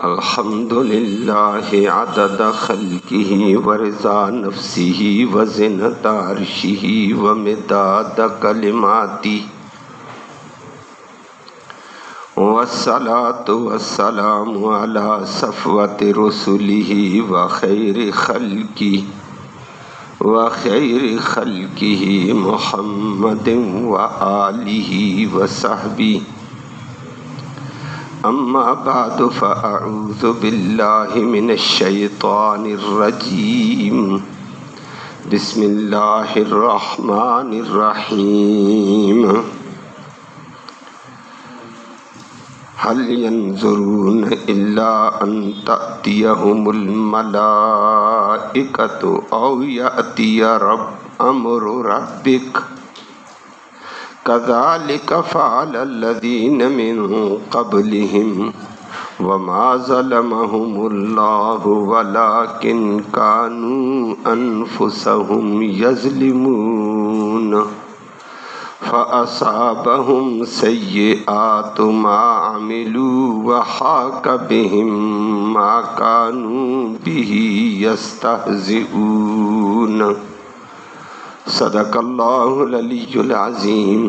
الحمد للہ عدد خلقہ ورضا نفسہ وزنۃ عرشہ ومداد کلماتہ والصلاة والسلام علی صفوۃ رسلہ وخیر خلقہ محمد وآلہ وصحبہ اما بعد فاعوذ باللہ من الشیطان الرجیم بسم اللہ الرحمن الرحیم هل ينظرون الا ان تأتيهم الملائكة او يأتي امر ربك كذلك فعل الذين من قبلهم وما ظلمهم الله ولكن كانوا أنفسهم يظلمون فأصابهم سيئات ما عملوا وحاق بهم ما كانوا به يستهزئون صدق اللہ العلی العظیم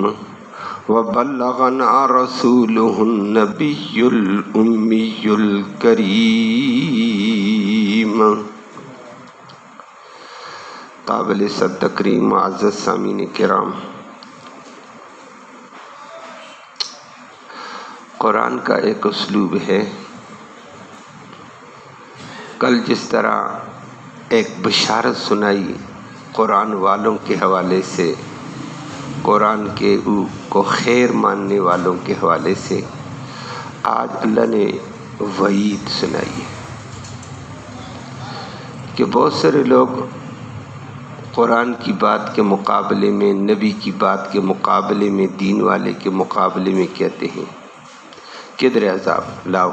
وبلغنا رسوله النبی الامی الکریم۔ قابل صد تکریم معزز سامعین کرام، قرآن کا ایک اسلوب ہے، کل جس طرح ایک بشارت سنائی قرآن والوں کے حوالے سے، قرآن کے کو خیر ماننے والوں کے حوالے سے، آج اللہ نے وعید سنائی ہے کہ بہت سارے لوگ قرآن کی بات کے مقابلے میں، نبی کی بات کے مقابلے میں، دین والے کے مقابلے میں کہتے ہیں کدھر عذاب لاؤ،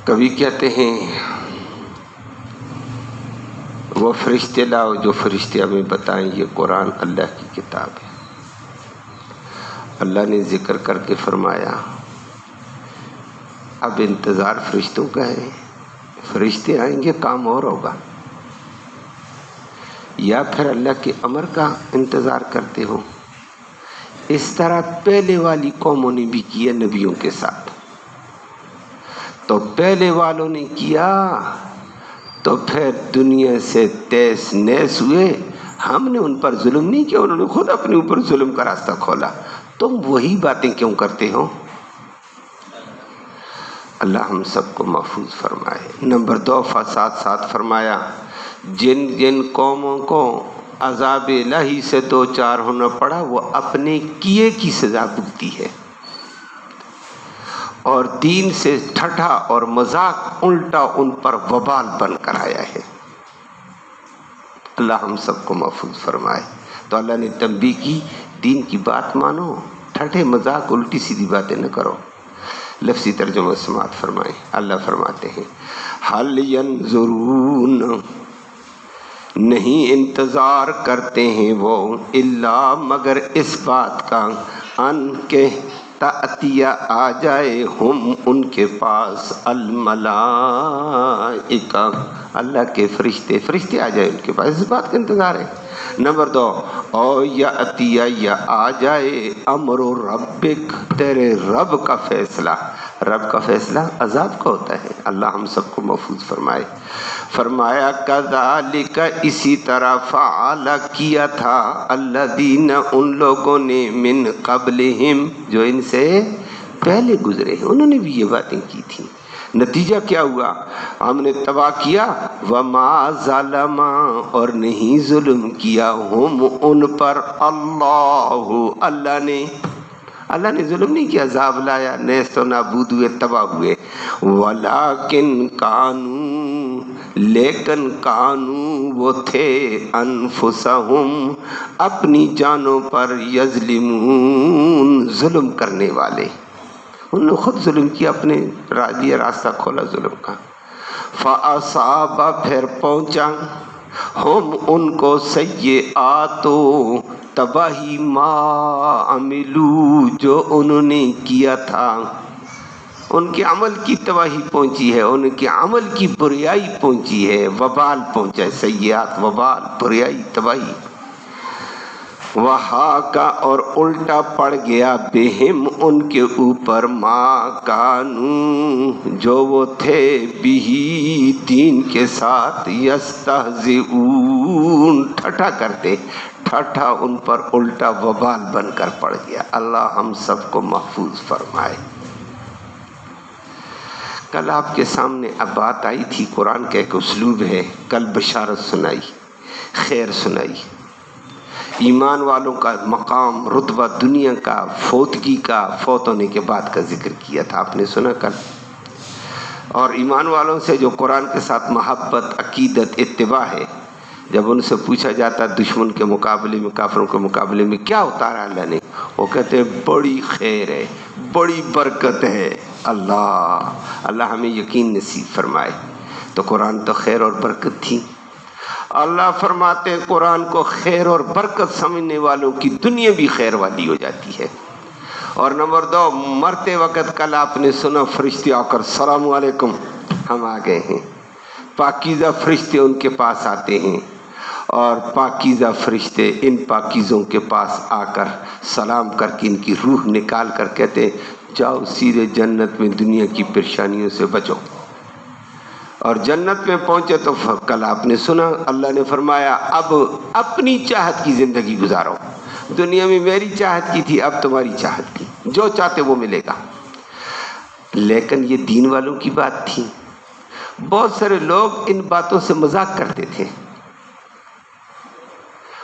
کبھی کہتے ہیں وہ فرشتے لاؤ جو فرشتے ہمیں بتائیں یہ قرآن اللہ کی کتاب ہے۔ اللہ نے ذکر کر کے فرمایا اب انتظار فرشتوں کا ہے، فرشتے آئیں گے کام اور ہوگا، یا پھر اللہ کے امر کا انتظار کرتے ہو۔ اس طرح پہلے والی قوموں نے بھی کیا نبیوں کے ساتھ، تو پہلے والوں نے کیا تو پھر دنیا سے تیس نیس ہوئے، ہم نے ان پر ظلم نہیں کیا، انہوں نے خود اپنے اوپر ظلم کا راستہ کھولا، تم وہی باتیں کیوں کرتے ہو؟ اللہ ہم سب کو محفوظ فرمائے۔ نمبر 2، فساد ساتھ فرمایا جن جن قوموں کو عذاب الہی سے دو چار ہونا پڑا وہ اپنے کیے کی سزا بھگتی ہے، اور دین سے ٹھٹھا اور مذاق الٹا ان پر وبال بن کر آیا ہے۔ اللہ ہم سب کو محفوظ فرمائے۔ تو اللہ نے تنبیہ کی، دین کی بات مانو، ٹھٹھے مذاق الٹی سیدھی باتیں نہ کرو۔ لفظی ترجمہ سماعت فرمائیں۔ اللہ فرماتے ہیں حل ینظرون، نہیں انتظار کرتے ہیں وہ، الا مگر اس بات کا، ان کے تأتیہ آ جائے ہم ان کے پاس، الملائکہ اللہ کے فرشتے آ جائے ان کے پاس، اس بات کا انتظار ہے۔ نمبر 2، او یاتیہ یا آ جائے امر ربک، تیرے رب کا فیصلہ۔ رب کا فیصلہ عذاب کا ہوتا ہے، اللہ ہم سب کو محفوظ فرمائے۔ فرمایا کذالک، اسی طرح فعل کیا تھا، الذین ان لوگوں نے، من قبلہم جو ان سے پہلے گزرے ہیں، انہوں نے بھی یہ باتیں کی تھیں۔ نتیجہ کیا ہوا؟ ہم نے تباہ کیا، وما ظلم، اور نہیں ظلم کیا، ہم ان پر، اللہ نے ظلم نہیں کیا، عذاب لایا، نیست و نابود ہوئے، تباہ ہوئے۔ ولیکن کانوا، لیکن کانوا وہ تھے، انفسہم اپنی جانوں پر، یظلمون ظلم کرنے والے، انہوں نے خود ظلم کیا، اپنے راستہ کھولا ظلم کا۔ فَأَصَابَ پھر پہنچا ہم ان کو سیئات تباہی ما عملو جو انہوں نے کیا تھا، ان کے عمل کی تباہی پہنچی ہے، ان کے عمل کی بریائی پہنچی ہے، وبال پہنچا ہے، سیئات، وبال، بریائی، تباہی۔ وہاکا اور الٹا پڑ گیا بہم ان کے اوپر ما کانو جو وہ تھے بھی دین کے ساتھ یستہزئون ٹھٹھا کرتے، ٹھٹھا ان پر الٹا وبال بن کر پڑ گیا۔ اللہ ہم سب کو محفوظ فرمائے۔ کل آپ کے سامنے اب بات آئی تھی، قرآن کا ایک اسلوب ہے، کل بشارت سنائی، خیر سنائی، ایمان والوں کا مقام، رتبہ، دنیا کا، فوتگی کا، فوت ہونے کے بعد کا ذکر کیا تھا، آپ نے سنا کل۔ اور ایمان والوں سے جو قرآن کے ساتھ محبت، عقیدت، اتباع ہے، جب ان سے پوچھا جاتا دشمن کے مقابلے میں، کافروں کے مقابلے میں کیا اتارا اللہ نے، وہ کہتے ہیں بڑی خیر ہے، بڑی برکت ہے۔ اللہ ہمیں یقین نصیب فرمائے۔ تو قرآن تو خیر اور برکت تھی۔ اللہ فرماتے ہیں قرآن کو خیر اور برکت سمجھنے والوں کی دنیا بھی خیر والی ہو جاتی ہے۔ اور نمبر 2، مرتے وقت کل آپ نے سنا فرشتے آ کر السلام علیکم، ہم آ گئے ہیں۔ پاکیزہ فرشتے ان کے پاس آتے ہیں، اور پاکیزہ فرشتے ان پاکیزوں کے پاس آ کر سلام کر کے ان کی روح نکال کر کہتے ہیں جاؤ سیدھے جنت میں، دنیا کی پریشانیوں سے بچو۔ اور جنت میں پہنچے تو کل آپ نے سنا اللہ نے فرمایا اب اپنی چاہت کی زندگی گزارو، دنیا میں میری چاہت کی تھی، اب تمہاری چاہت کی، جو چاہتے وہ ملے گا۔ لیکن یہ دین والوں کی بات تھی۔ بہت سارے لوگ ان باتوں سے مذاق کرتے تھے،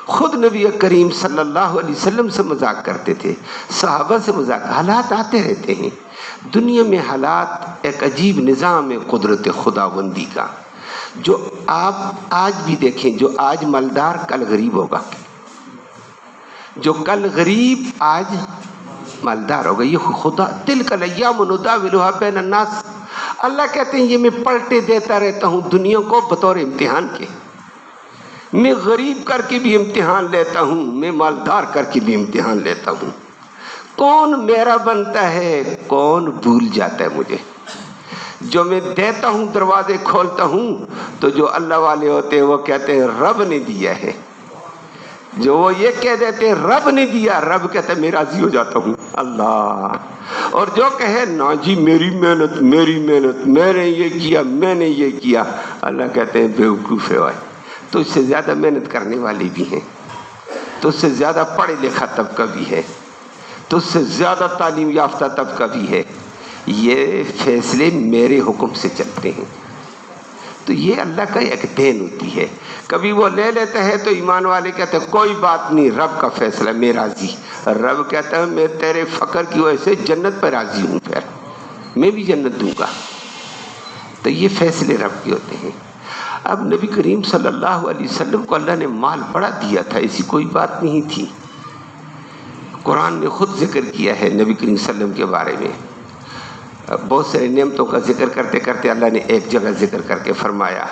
خود نبی کریم صلی اللہ علیہ وسلم سے مذاق کرتے تھے، صحابہ سے مذاق۔ حالات آتے رہتے ہیں دنیا میں، حالات ایک عجیب نظام ہے قدرت خداوندی کا، جو آپ آج بھی دیکھیں، جو آج مالدار کل غریب ہوگا، جو کل غریب آج مالدار ہوگا، یہ خدا تلک الایام نداولها بین الناس۔ اللہ کہتے ہیں یہ میں پلٹے دیتا رہتا ہوں دنیا کو بطور امتحان کے، میں غریب کر کے بھی امتحان لیتا ہوں، میں مالدار کر کے بھی امتحان لیتا ہوں۔ کون میرا بنتا ہے، کون بھول جاتا ہے مجھے۔ جو میں دیتا ہوں، دروازے کھولتا ہوں، تو جو اللہ والے ہوتے ہیں وہ کہتے ہیں رب نے دیا ہے، جو وہ یہ کہہ دیتے ہیں رب نے دیا، رب کہتا ہے میں راضی ہو جاتا ہوں اللہ۔ اور جو کہے نا جی میری محنت، میری محنت، میں نے یہ کیا، میں نے یہ کیا، اللہ کہتے ہیں بیوقوف ہے بھائی، تو اس سے زیادہ محنت کرنے والے بھی ہیں، تو اس سے زیادہ پڑھے لکھا طبقہ بھی ہے، تو اس سے زیادہ تعلیم یافتہ طبقہ بھی ہے۔ یہ فیصلے میرے حکم سے چلتے ہیں۔ تو یہ اللہ کا ایک دین ہوتی ہے، کبھی وہ لے لیتا ہے تو ایمان والے کہتے ہیں کوئی بات نہیں، رب کا فیصلہ، میں راضی۔ رب کہتا ہے میں تیرے فقر کی وجہ سے جنت پر راضی ہوں، پھر میں بھی جنت دوں گا۔ تو یہ فیصلے رب کے ہوتے ہیں۔ اب نبی کریم صلی اللہ علیہ وسلم کو اللہ نے مال بڑا دیا تھا، ایسی کوئی بات نہیں تھی۔ قرآن نے خود ذکر کیا ہے نبی کریم صلی اللہ علیہ وسلم کے بارے میں، بہت سارے نعمتوں کا ذکر کرتے کرتے اللہ نے ایک جگہ ذکر کر کے فرمایا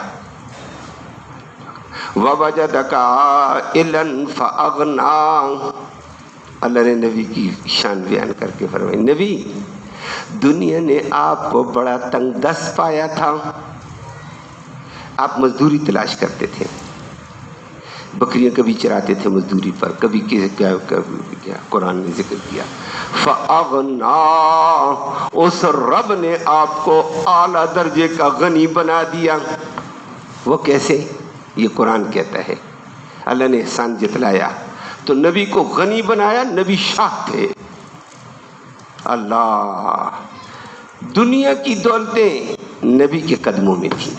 وَوَجَدَكَ عَائِلًا فَأَغْنَىٰ۔ اللہ نے نبی کی شان بیان کر کے فرمایا نبی دنیا نے آپ کو بڑا تنگ دست پایا تھا، آپ مزدوری تلاش کرتے تھے، بکریاں کبھی چراتے تھے مزدوری پر، کبھی کیا قرآن نے ذکر کیا فَأَغْنَىٰ، اس رب نے آپ کو اعلیٰ درجے کا غنی بنا دیا۔ وہ کیسے؟ یہ قرآن کہتا ہے اللہ نے احسان جتلایا تو نبی کو غنی بنایا، نبی شاہ تھے۔ اللہ، دنیا کی دولتیں نبی کے قدموں میں تھیں،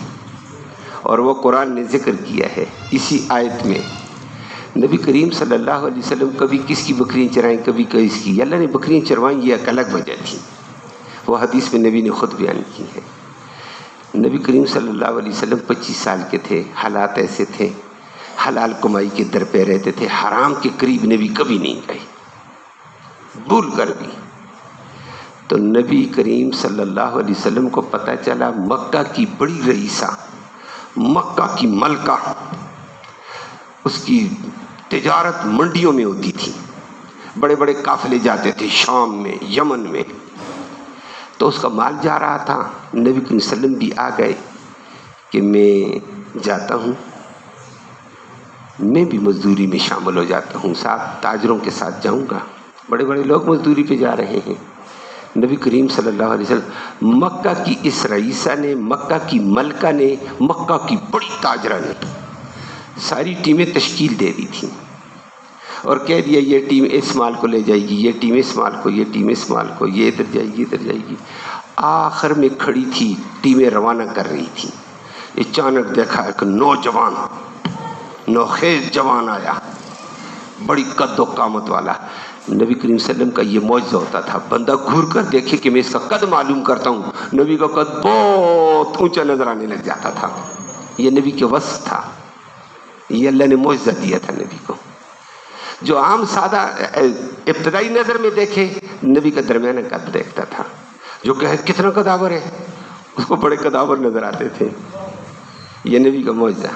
اور وہ قرآن نے ذکر کیا ہے اسی آیت میں۔ نبی کریم صلی اللہ علیہ وسلم کبھی کس کی بکریاں چرائیں، کبھی کس کی، اللہ نے بکریاں چروائیں، یہ ایک الگ وجہ تھی، وہ حدیث میں نبی نے خود بیان کی ہے۔ نبی کریم صلی اللہ علیہ وسلم 25 سال کے تھے، حالات ایسے تھے، حلال کمائی کے در پہ رہتے تھے، حرام کے قریب نبی کبھی نہیں گئے، بھول کر بھی۔ تو نبی کریم صلی اللہ علیہ وسلم کو پتہ چلا مکہ کی بڑی رئیسہ، مکہ کی ملکہ، اس کی تجارت منڈیوں میں ہوتی تھی، بڑے بڑے قافلے جاتے تھے شام میں، یمن میں۔ تو اس کا مال جا رہا تھا. نبی کریم صلی اللہ علیہ وسلم بھی آ گئے کہ میں جاتا ہوں، میں بھی مزدوری میں شامل ہو جاتا ہوں، ساتھ تاجروں کے ساتھ جاؤں گا. بڑے بڑے لوگ مزدوری پہ جا رہے ہیں. نبی کریم صلی اللہ علیہ وسلم، مکہ کی اس رئیسہ نے، مکہ کی ملکہ نے، مکہ کی بڑی تاجرہ نے ساری ٹیمیں تشکیل دے دی تھیں اور کہہ دیا یہ ٹیم اس مال کو لے جائے گی، یہ ٹیم اس مال کو، یہ ٹیم اس مال کو، یہ ادھر جائے گی ادھر جائے گی. آخر میں کھڑی تھی، ٹیمیں روانہ کر رہی تھیں. اچانک دیکھا ایک نوجوان، نوخیز جوان آیا، بڑی قد و قامت والا. نبی کریم صلی اللہ علیہ وسلم کا یہ معجزہ ہوتا تھا، بندہ گھور کر دیکھے کہ میں اس کا قد معلوم کرتا ہوں. نبی کا قد بہت اونچا نظر آنے لگ جاتا تھا. یہ نبی کے وصف تھا، یہ اللہ نے معجزہ دیا تھا نبی کو. جو عام سادہ ابتدائی نظر میں دیکھے، نبی کا درمیانہ قد دیکھتا تھا. جو کہے کتنا قداور ہے، اس کو بڑے قداور نظر آتے تھے. یہ نبی کا معجزہ.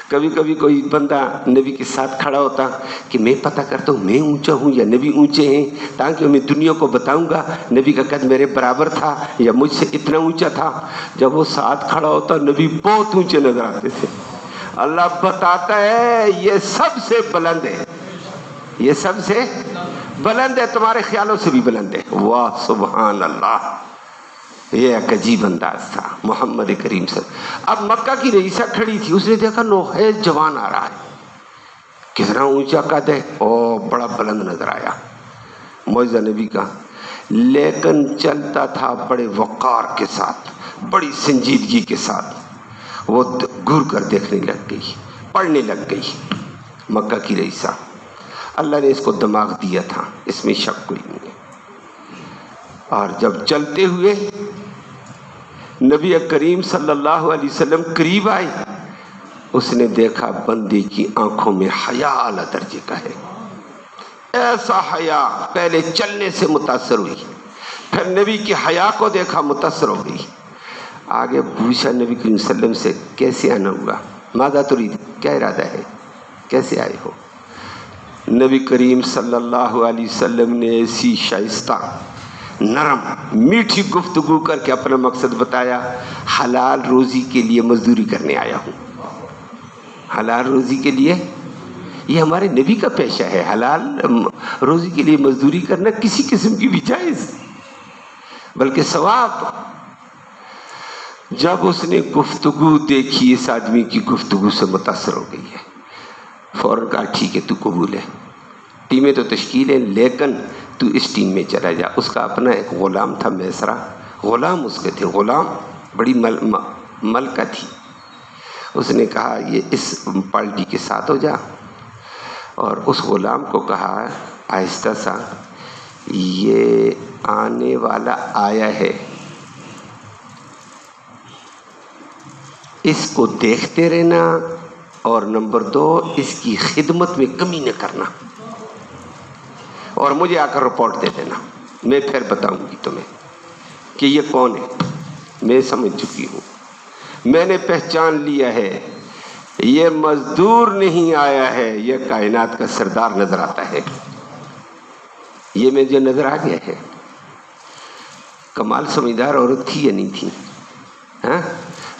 کبھی کبھی کوئی بندہ نبی کے ساتھ کھڑا ہوتا کہ میں پتہ کرتا ہوں میں اونچا ہوں یا نبی اونچے ہیں، تاکہ میں دنیا کو بتاؤں گا نبی کا قد میرے برابر تھا یا مجھ سے اتنا اونچا تھا. جب وہ ساتھ کھڑا ہوتا نبی بہت اونچے نظر آتے تھے. اللہ بتاتا ہے یہ سب سے بلند ہے، یہ سب سے بلند ہے، تمہارے خیالوں سے بھی بلند ہے. واہ سبحان اللہ. یہ ایک عجیب انداز تھا محمد کریم صلی اللہ علیہ وسلم. اب مکہ کی رئیسہ کھڑی تھی، اس نے دیکھا نوخیز جوان آ رہا ہے، کتنا اونچا قد ہے، او بڑا بلند نظر آیا. معجزہ نبی کا. لیکن چلتا تھا بڑے وقار کے ساتھ، بڑی سنجیدگی کے ساتھ. وہ گھور کر دیکھنے لگ گئی، پڑھنے لگ گئی. مکہ کی رئیسہ، اللہ نے اس کو دماغ دیا تھا، اس میں شک کوئی نہیں ہے. اور جب چلتے ہوئے نبی کریم صلی اللہ علیہ وسلم قریب آئے، اس نے دیکھا بندے کی آنکھوں میں حیا اعلیٰ درجے کا ہے. ایسا حیا پہلے چلنے سے متاثر ہوئی، پھر نبی کی حیا کو دیکھا متاثر ہو گئی. آگے پوچھا نبی کریم صلی اللہ علیہ وسلم سے کیسے آنا ہوا، ماذا تريد، کیا ارادہ ہے، کیسے آئے ہو. نبی کریم صلی اللہ علیہ وسلم نے ایسی شائستہ نرم میٹھی گفتگو کر کے اپنا مقصد بتایا. حلال روزی کے لیے مزدوری کرنے آیا ہوں. حلال روزی کے لیے، یہ ہمارے نبی کا پیشہ ہے. حلال روزی کے لیے مزدوری کرنا کسی قسم کی بھی جائز، بلکہ ثواب. جب اس نے گفتگو دیکھی، اس آدمی کی گفتگو سے متاثر ہو گئی ہے، فوراً کہا ٹھیک ہے تو قبول ہے، ٹیمیں تو تشکیل ہے لیکن تو اس ٹیم میں چلا جا. اس کا اپنا ایک غلام تھا میسرا، غلام اس کے تھے، غلام بڑی ملکہ تھی. اس نے کہا یہ اس پارٹی کے ساتھ ہو جا، اور اس غلام کو کہا آہستہ سا یہ آنے والا آیا ہے، اس کو دیکھتے رہنا، اور نمبر 2 اس کی خدمت میں کمی نہ کرنا، اور مجھے آ کر رپورٹ دے دینا، میں پھر بتاؤں گی تمہیں کہ یہ کون ہے. میں سمجھ چکی ہوں، میں نے پہچان لیا ہے، یہ مزدور نہیں آیا ہے، یہ کائنات کا سردار نظر آتا ہے. یہ مجھے نظر آ گیا ہے. کمال سمجھدار عورت تھی یا نہیں تھی؟ ہاں،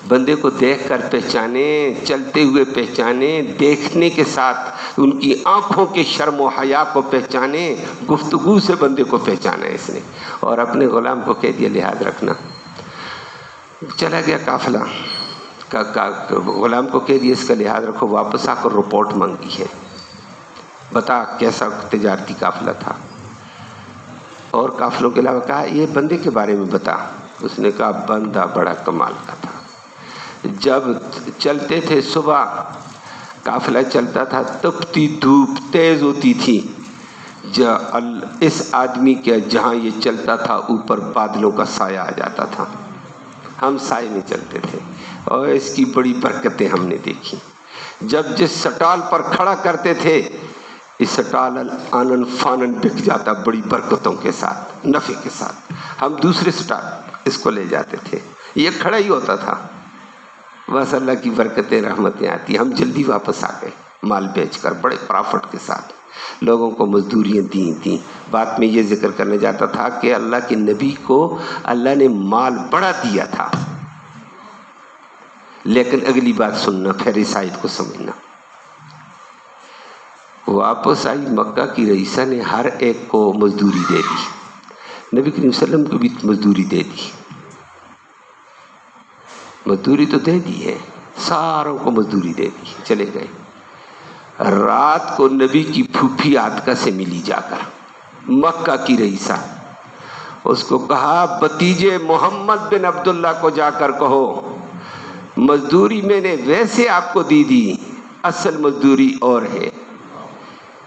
بندے کو دیکھ کر پہچانے، چلتے ہوئے پہچانے، دیکھنے کے ساتھ ان کی آنکھوں کے شرم و حیا کو پہچانے، گفتگو سے بندے کو پہچانا اس نے. اور اپنے غلام کو کہہ دیا لحاظ رکھنا. چلا گیا قافلہ، غلام کو کہہ دیا اس کا لحاظ رکھو، واپس آ کر رپورٹ مانگی ہے، بتا کیسا تجارتی قافلہ تھا. اور قافلوں کے علاوہ کہا یہ بندے کے بارے میں بتا. اس نے کہا بندہ بڑا کمال کا تھا. جب چلتے تھے صبح، قافلہ چلتا تھا، تپتی دھوپ تیز ہوتی تھی، اس آدمی کے جہاں یہ چلتا تھا اوپر بادلوں کا سایہ آ جاتا تھا. ہم سائے میں چلتے تھے اور اس کی بڑی برکتیں ہم نے دیکھی. جب جس سٹال پر کھڑا کرتے تھے، اس سٹال آنن فانن بک جاتا بڑی برکتوں کے ساتھ، نفع کے ساتھ. ہم دوسرے سٹال اس کو لے جاتے تھے، یہ کھڑا ہی ہوتا تھا. بس اللہ کی برکتیں رحمتیں آتی. ہم جلدی واپس آ گئے مال بیچ کر بڑے پرافٹ کے ساتھ. لوگوں کو مزدوریاں دی تھیں. بات میں یہ ذکر کرنے جاتا تھا کہ اللہ کے نبی کو اللہ نے مال بڑا دیا تھا، لیکن اگلی بات سننا، پھر اس آیت کو سمجھنا. واپس آئی مکہ کی رئیسہ نے ہر ایک کو مزدوری دے دی، نبی کریم صلی اللہ علیہ وسلم کو بھی مزدوری دے دی. مزدوری تو دے دی ہے، ساروں کو مزدوری دے دی، چلے گئے. رات کو نبی کی پھوپھی عاتکہ سے ملی جا کر، مکہ کی رئیسہ. اس کو کہا بھتیجے محمد بن عبداللہ کو جا کر کہو مزدوری میں نے ویسے آپ کو دی دی، اصل مزدوری اور ہے،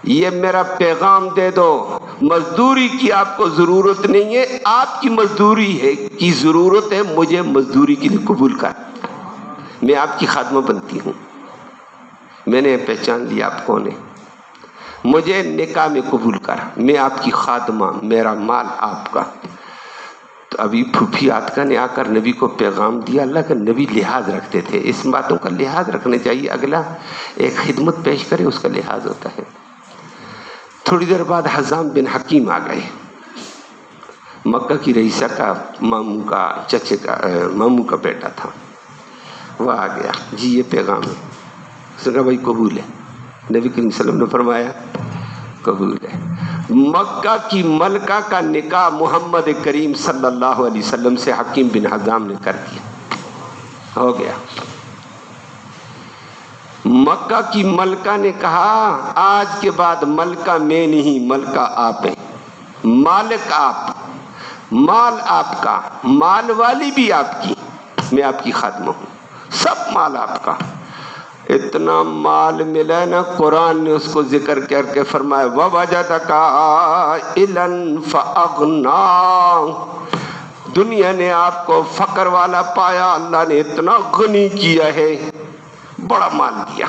یہ میرا پیغام دے دو، مزدوری کی آپ کو ضرورت نہیں ہے، آپ کی مزدوری ہے کی ضرورت ہے، مجھے مزدوری کے لیے قبول کر، میں آپ کی خادمہ بنتی ہوں، میں نے پہچان لیا آپ کون ہیں، مجھے نکاح میں قبول کر، میں آپ کی خادمہ، میرا مال آپ کا. تو ابھی پھوپھی عاتکہ نے آ کر نبی کو پیغام دیا. اللہ کا نبی لحاظ رکھتے تھے، اس باتوں کا لحاظ رکھنا چاہیے، اگلا ایک خدمت پیش کرے اس کا لحاظ ہوتا ہے. تھوڑی دیر بعد حزام بن حکیم آ گئے، مکہ کی رئیسہ کا ماموں کا چچے کا ماموں کا بیٹا تھا. وہ آ گیا، جی یہ پیغام ہے. اس نے کہا بھائی قبول ہے. نبی کریم صلی اللہ علیہ وسلم نے فرمایا قبول ہے. مکہ کی ملکہ کا نکاح محمد کریم صلی اللہ علیہ وسلم سے حکیم بن حزام نے کر دیا، ہو گیا. مکہ کی ملکہ نے کہا آج کے بعد ملکہ میں نہیں، ملکہ آپ ہیں، مالک آپ، مال آپ کا، مال والی بھی آپ کی، میں آپ کی خادمہ ہوں، سب مال آپ کا. اتنا مال ملا نا، قرآن نے اس کو ذکر کر کے فرمایا وَوَجَدَكَ عَائِلًا فَأَغْنَىٰ، دنیا نے آپ کو فقر والا پایا، اللہ نے اتنا غنی کیا ہے، بڑا مال دیا.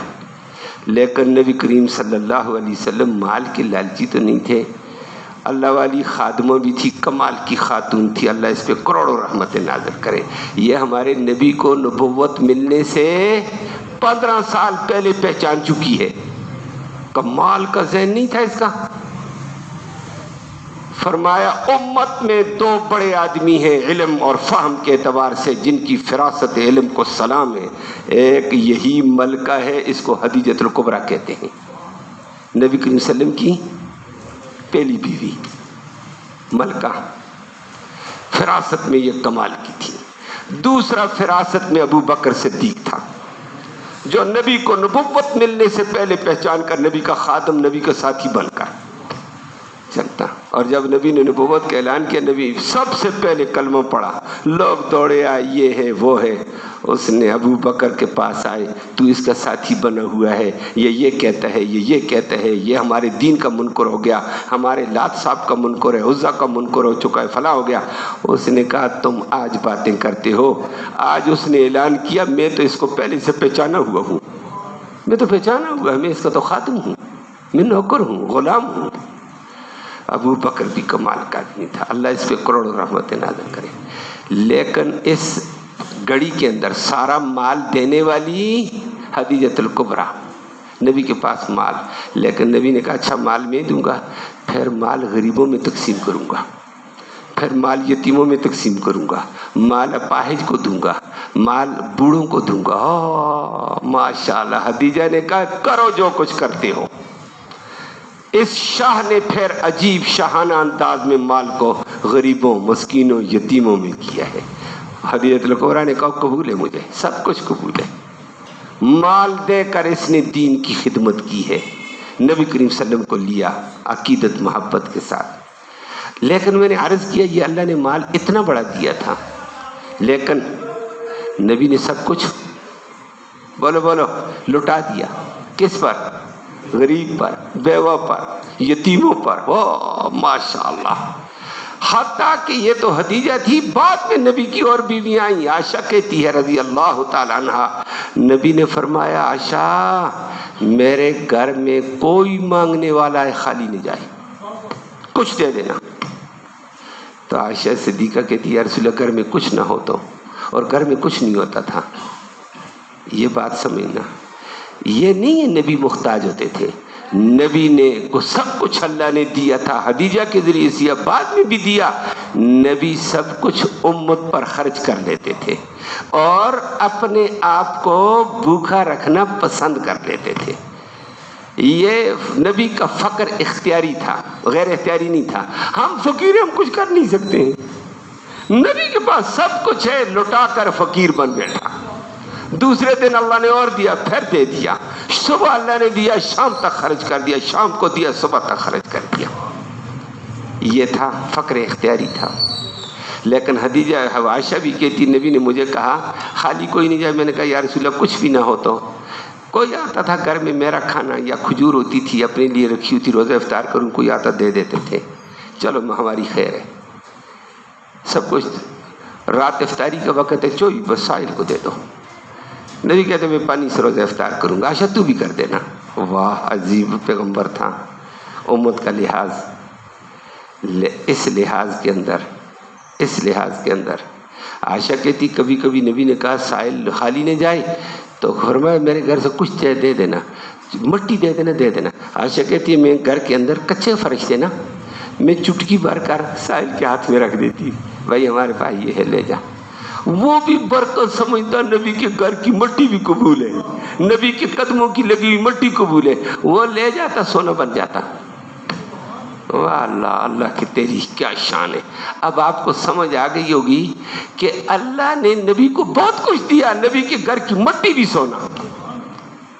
لیکن نبی کریم صلی اللہ علیہ وسلم مال کے لالچی تو نہیں تھے. اللہ والی خادمہ بھی تھی، کمال کی خاتون تھی، اللہ اس پہ کروڑوں رحمتیں نازل کرے. یہ ہمارے نبی کو نبوت ملنے سے 15 سال پہلے پہچان چکی ہے. کمال کا ذہن نہیں تھا اس کا. فرمایا امت میں 2 بڑے آدمی ہیں علم اور فہم کے اعتبار سے جن کی فراست علم کو سلام ہے. ایک یہی ملکہ ہے، اس کو خدیجۃ الکبریٰ کہتے ہیں، نبی کریم صلی اللہ علیہ وسلم کی پہلی بیوی ملکہ، فراست میں یہ کمال کی تھی. دوسرا فراست میں ابو بکر صدیق تھا، جو نبی کو نبوت ملنے سے پہلے پہچان کر نبی کا خادم، نبی کا ساتھی بن کر چلتا. اور جب نبی نے نبوت کا اعلان کیا، نبی سب سے پہلے کلمہ پڑھا، لوگ دوڑے آئے یہ ہے وہ ہے. اس نے ابو بکر کے پاس آئے، تو اس کا ساتھی بنا ہوا ہے، یہ کہتا ہے، یہ کہتا ہے، یہ ہمارے دین کا منکر ہو گیا، ہمارے لات صاحب کا منکر ہے، عزا کا منکر ہو چکا ہے، فلاں ہو گیا. اس نے کہا تم آج باتیں کرتے ہو، آج اس نے اعلان کیا میں تو اس کو پہلے سے پہچانا ہوا ہوں، میں تو پہچانا ہوا، میں اس کا تو خادم ہوں، میں نوکر ہوں، غلام ہوں. ابو بکر بھی کمال کا آدمی تھا، اللہ اس پہ کروڑوں رحمتیں نازل کرے. لیکن اس گھڑی کے اندر سارا مال دینے والی خدیجۃ الکبریٰ، نبی کے پاس مال، لیکن نبی نے کہا اچھا مال میں دوں گا، پھر مال غریبوں میں تقسیم کروں گا، پھر مال یتیموں میں تقسیم کروں گا، مال اپاہج کو دوں گا، مال بوڑھوں کو دوں گا. ماشاءاللہ خدیجہ نے کہا کرو جو کچھ کرتے ہو. اس شاہ نے پھر عجیب شاہانہ انداز میں مال کو غریبوں، مسکینوں، یتیموں میں کیا ہے. خدیجۃ الکبریٰ نے کہا قبول ہے، مجھے سب کچھ قبول ہے. مال دے کر اس نے دین کی خدمت کی ہے، نبی کریم صلی اللہ علیہ وسلم کو لیا عقیدت محبت کے ساتھ. لیکن میں نے عرض کیا یہ اللہ نے مال اتنا بڑا دیا تھا، لیکن نبی نے سب کچھ بولو لٹا دیا. کس پر؟ غریب پر، بیوہ پر، یتیموں پر. ماشاءاللہ. حتیٰ کہ یہ تو خدیجہ تھی، بعد میں نبی کی اور بیویاں آئیں. عائشہ کہتی ہے رضی اللہ تعالیٰ عنہا، نبی نے فرمایا عائشہ میرے گھر میں کوئی مانگنے والا ہے خالی نہیں جائے، کچھ دے دینا. تو عائشہ صدیقہ کہتی ہے یا رسول اللہ گھر میں کچھ نہ ہو تو، اور گھر میں کچھ نہیں ہوتا تھا. یہ بات سمجھنا، یہ نہیں ہے نبی محتاج ہوتے تھے. نبی نے کو سب کچھ اللہ نے دیا تھا، خدیجہ کے ذریعے سے بعد میں بھی دیا. نبی سب کچھ امت پر خرچ کر لیتے تھے اور اپنے آپ کو بھوکا رکھنا پسند کر لیتے تھے. یہ نبی کا فقر اختیاری تھا، غیر اختیاری نہیں تھا. ہم فقیر ہیں، ہم کچھ کر نہیں سکتے ہیں. نبی کے پاس سب کچھ ہے، لٹا کر فقیر بن بیٹھا. دوسرے دن اللہ نے اور دیا، پھر دے دیا. صبح اللہ نے دیا، شام تک خرچ کر دیا، شام کو دیا، صبح تک خرچ کر دیا. یہ تھا فقر اختیاری تھا. لیکن خدیجہ عائشہ بھی کہتی نبی نے مجھے کہا خالی کوئی نہیں جائے. میں نے کہا یا رسول اللہ کچھ بھی نہ ہو تو کوئی آتا تھا گھر میں، میرا کھانا یا کھجور ہوتی تھی اپنے لیے رکھی ہوئی تھی، روزہ افطار کروں، کوئی آتا دے دیتے تھے. چلو ہماری خیر ہے، سب کچھ. رات افطاری کا وقت ہے، چوئی بس سائل کو دے دو. نبی کہتے میں پانی سے روزہ افطار کروں گا. عائشہ تو بھی کر دینا. واہ عجیب پیغمبر تھا. امت کا لحاظ. اس لحاظ کے اندر عائشہ کہتی کبھی کبھی نبی نے کہا سائل خالی نہ جائے تو فرمایا میرے گھر سے کچھ دے دینا، مٹی دے دینا. عائشہ کہتی ہے میں گھر کے اندر کچے فرشتے نا، میں چٹکی بھر کر سائل کے ہاتھ میں رکھ دیتی، بھائی ہمارے پاس یہ ہے لے جا. وہ بھی برکت سمجھتا نبی کے گھر کی مٹی بھی قبول ہے، نبی کے قدموں کی لگی ہوئی مٹی قبول ہے. وہ لے جاتا سونا بن جاتا. اللہ اللہ کی تیری کیا شان ہے. اب آپ کو سمجھ آ گئی ہوگی کہ اللہ نے نبی کو بہت کچھ دیا. نبی کے گھر کی مٹی بھی سونا،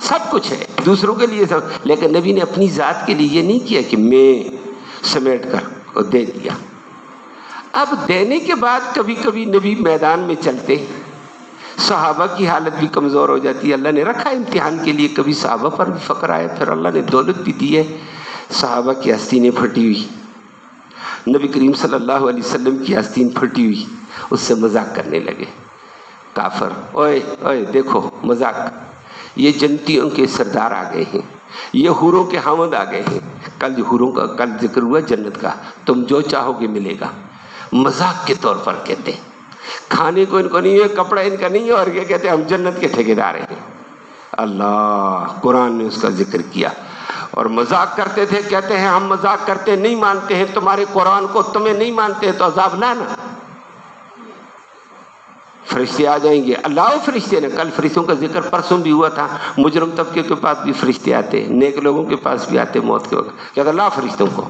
سب کچھ ہے دوسروں کے لیے سب. لیکن نبی نے اپنی ذات کے لیے یہ نہیں کیا کہ میں سمیٹ کر دے دیا. اب دینے کے بعد کبھی کبھی نبی میدان میں چلتے، صحابہ کی حالت بھی کمزور ہو جاتی ہے. اللہ نے رکھا امتحان کے لیے. کبھی صحابہ پر بھی فقر آیا، پھر اللہ نے دولت بھی دی ہے. صحابہ کی آستینیں پھٹی ہوئی، نبی کریم صلی اللہ علیہ وسلم کی آستین پھٹی ہوئی، اس سے مذاق کرنے لگے کافر. اوئے اوئے دیکھو مذاق، یہ جنتیوں کے سردار آ گئے ہیں، یہ حوروں کے حامد آ گئے ہیں. کل حوروں کا کل ذکر ہوا جنت کا، تم جو چاہو گے ملے گا. مذاق کے طور پر کہتے ہیں. کھانے کو ان کو نہیں ہے، کپڑا ان کا نہیں ہے، اور یہ کہتے ہیں ہم جنت کے ٹھیکیدار ہیں. اللہ قرآن نے اس کا ذکر کیا. اور مذاق کرتے تھے، کہتے ہیں ہم مذاق کرتے نہیں مانتے ہیں تمہارے قرآن کو، تمہیں نہیں مانتے ہیں تو عذاب لانا. فرشتے آ جائیں گے. اللہ فرشتے نے، کل فرشتوں کا ذکر پرسوں بھی ہوا تھا. مجرم طبقے کے پاس بھی فرشتے آتے، نیک لوگوں کے پاس بھی آتے موت کے وقت. کہتا اللہ فرشتوں کو.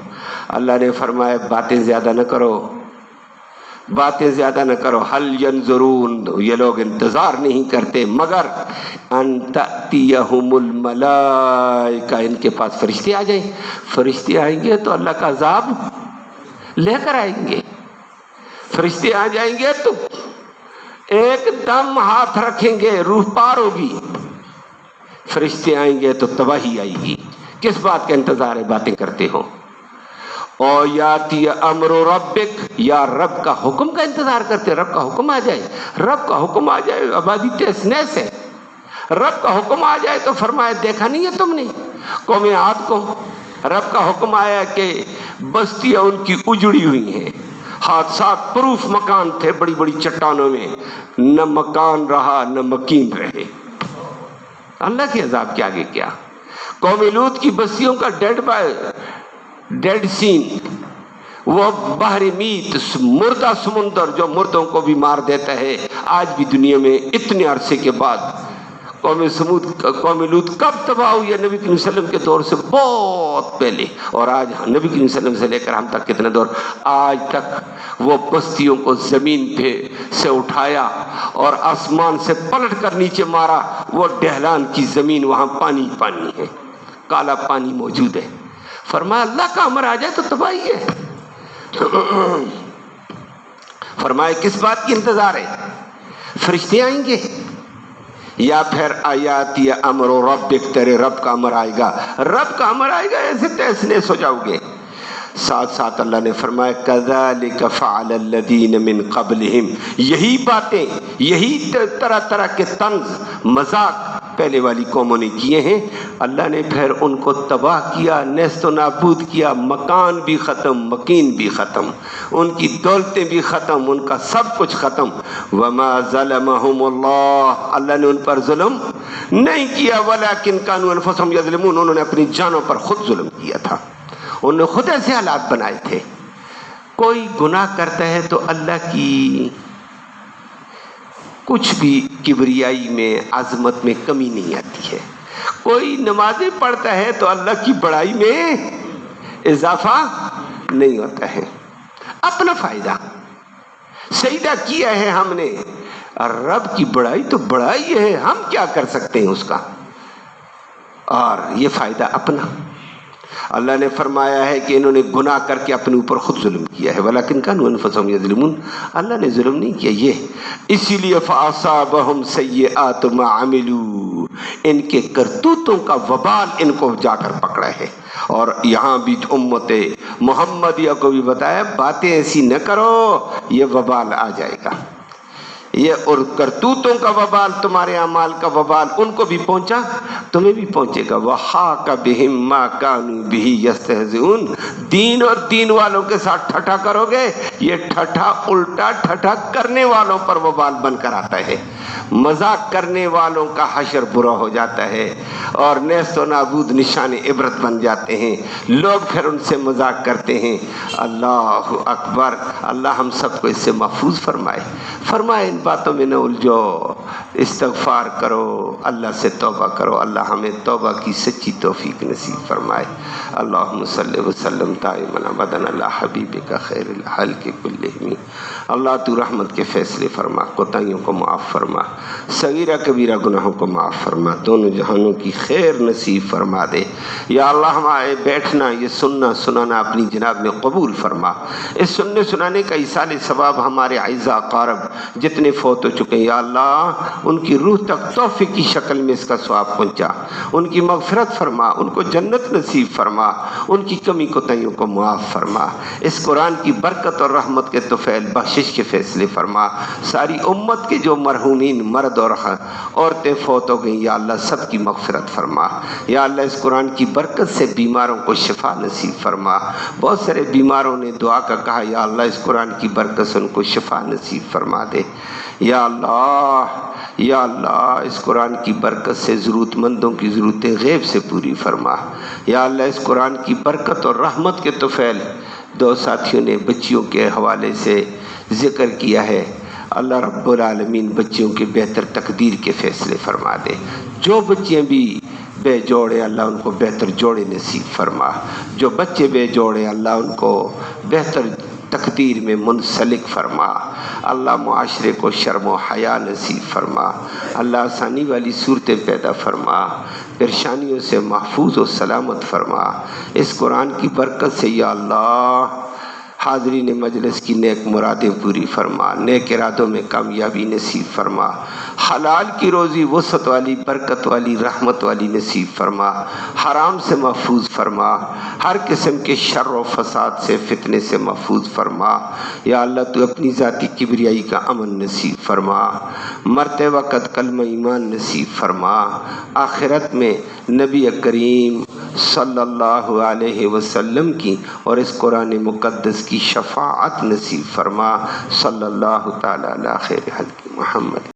اللہ نے فرمایا باتیں زیادہ نہ کرو، باتیں زیادہ نہ کرو. حل ینظرون، یہ لوگ انتظار نہیں کرتے مگر ان تأتیہم الملائکہ، ان کے پاس فرشتے آ جائیں. فرشتے آئیں گے تو اللہ کا عذاب لے کر آئیں گے. فرشتے آ جائیں گے تو ایک دم ہاتھ رکھیں گے، روح پار ہوگی. فرشتے آئیں گے تو تباہی آئے گی. کس بات کا انتظار ہے باتیں کرتے ہو؟ او یاتی امر ربک، یا رب کا حکم کا انتظار کرتے. رب کا حکم آ جائے، رب کا حکم آ جائے. آبادی تیس نیس ہے. رب کا حکم آ جائے تو فرمایا دیکھا نہیں ہے تم نے قوم عاد کو؟ رب کا حکم آیا کہ بستیاں ان کی اجڑی ہوئی ہیں، حادثات پروف مکان تھے بڑی بڑی چٹانوں میں، نہ مکان رہا نہ مکین رہے. اللہ کے عذاب کے آگے کیا؟ قوم لوط کی بستیوں کا ڈیڈ سین، وہ بحر میت، مردہ سمندر جو مردوں کو بھی مار دیتا ہے. آج بھی دنیا میں اتنے عرصے کے بعد قوم لوط کب تباہ ہوئی ہے؟ نبی کریم صلی اللہ علیہ وسلم کے دور سے بہت پہلے. اور آج نبی کریم صلی اللہ علیہ وسلم سے لے کر ہم تک کتنے دور، آج تک وہ بستیوں کو زمین پہ سے اٹھایا اور آسمان سے پلٹ کر نیچے مارا. وہ ڈہلان کی زمین، وہاں پانی پانی ہے، کالا پانی موجود ہے. فرمایا اللہ کا امر آ جائے تو تباہی ہے. فرمایا کس بات کی انتظار ہے؟ فرشتے آئیں گے یا پھر آیات یا امر ربک، تیرے رب کا امر آئے گا. رب کا امر آئے گا ایسے تیس نیس ہو جاؤ گے. ساتھ ساتھ اللہ نے فرمایا کذالک فعل الذین من قبلہم، یہی باتیں، یہی طرح طرح کے طنز مذاق پہلے والی قوموں نے کیے ہیں. اللہ نے پھر ان کو تباہ کیا، نیست و نابود کیا. مکان بھی ختم، مکین بھی ختم، ان کی دولتیں بھی ختم، ان کا سب کچھ ختم. وما ظلمہم اللہ، اللہ نے ان پر ظلم نہیں کیا، ولیکن کانوا انفسہم یظلمون، انہوں نے اپنی جانوں پر خود ظلم کیا تھا، انہوں نے خود ایسے حالات بنائے تھے۔ کوئی گناہ کرتا ہے تو اللہ کی کچھ بھی کبریائی میں، عظمت میں کمی نہیں آتی ہے۔ کوئی نمازیں پڑھتا ہے تو اللہ کی بڑائی میں اضافہ نہیں ہوتا ہے، اپنا فائدہ۔ سجدہ کیا ہے ہم نے، رب کی بڑائی تو بڑائی ہے، ہم کیا کر سکتے ہیں اس کا، اور یہ فائدہ اپنا۔ اللہ نے فرمایا ہے کہ انہوں نے گناہ کر کے اپنے اوپر خود ظلم کیا ہے، ولیکن کانوا انفسہم یظلمون، اللہ نے ظلم نہیں کیا یہ، اسی لیے فاصابہم سیئات ما عملوا، ان کے کرتوتوں کا وبال ان کو جا کر پکڑا ہے۔ اور یہاں بھی امت محمدیہ کو بھی بتایا، باتیں ایسی نہ کرو، یہ وبال آ جائے گا، یہ اور کرتوتوں کا وبال، تمہارے اعمال کا وبال ان کو بھی پہنچا، تمہیں بھی پہنچے گا۔ وحاق بہم ما کانوا بہ یستہزئون، دین اور دین والوں کے ساتھ ٹھٹھا کرو گے، یہ ٹھٹھا الٹا ٹھٹھا کرنے والوں پر وبال بن کر آتا ہے، مذاق کرنے والوں کا حشر برا ہو جاتا ہے اور نیست و نابود نشان عبرت بن جاتے ہیں، لوگ پھر ان سے مذاق کرتے ہیں۔ اللہ اکبر، اللہ ہم سب کو اس سے محفوظ فرمائے، ان باتوں میں نہ الجھو، استغفار کرو، اللہ سے توبہ کرو، اللہ ہمیں توبہ کی سچی توفیق نصیب فرمائے۔ اللہم صلی وسلم دائما ابدا علی حبیبک خیر الخلق کلہم۔ اللہ تو رحمت کے فیصلے فرما، کوتاہیوں کو معاف فرما، صغیرہ کبیرہ گناہوں کو معاف فرما، دونوں جہانوں کی خیر نصیب فرما دے۔ یا اللہ ہمارے بیٹھنا، یہ سننا سنانا اپنی جناب میں قبول فرما، اس سننے سنانے کا ایصال ثواب ہمارے اعزاء اقارب جتنے فوت ہو چکے ہیں یا اللہ ان کی روح تک تحفے کی شکل میں اس کا ثواب پہنچا، ان کی مغفرت فرما، ان کو جنت نصیب فرما، ان کی کمی کوتاہیوں کو معاف فرما، اس قرآن کی برکت اور رحمت کے طفیل بخشش کے فیصلے فرما۔ ساری امت کے جو مرحومین مرد اور عورتیں فوت ہو گئیں یا اللہ سب کی مغفرت فرما۔ یا اللہ اس قرآن کی برکت سے بیماروں کو شفا نصیب فرما، بہت سارے بیماروں نے دعا کا کہا یا اللہ اس قرآن کی برکت سے ان کو شفا نصیب فرما دے۔ یا اللہ اس قرآن کی برکت سے ضرورت مندوں کی ضرورتیں غیب سے پوری فرما۔ یا اللہ اس قرآن کی برکت اور رحمت کے طفیل دو ساتھیوں نے بچیوں کے حوالے سے ذکر کیا ہے، اللہ رب العالمین بچیوں کے بہتر تقدیر کے فیصلے فرما دے۔ جو بچیاں بھی بے جوڑے اللہ ان کو بہتر جوڑے نصیب فرما، جو بچے بے جوڑے اللہ ان کو بہتر تقدیر میں منسلک فرما۔ اللہ معاشرے کو شرم و حیا نصیب فرما، اللہ آسانی والی صورتیں پیدا فرما، پریشانیوں سے محفوظ و سلامت فرما۔ اس قرآن کی برکت سے یا اللہ حاضرین مجلس کی نیک مرادیں پوری فرما، نیک ارادوں میں کامیابی نصیب فرما، حلال کی روزی وسعت والی برکت والی رحمت والی نصیب فرما، حرام سے محفوظ فرما، ہر قسم کے شر و فساد سے فتنے سے محفوظ فرما۔ یا اللہ تو اپنی ذاتی کبریائی کا امن نصیب فرما، مرتے وقت کلمہ ایمان نصیب فرما، آخرت میں نبی کریم صلی اللہ علیہ وسلم کی اور اس قرآن مقدس کی شفاعت نصیب فرما۔ صلی اللہ تعالی علی خیر خلق محمد۔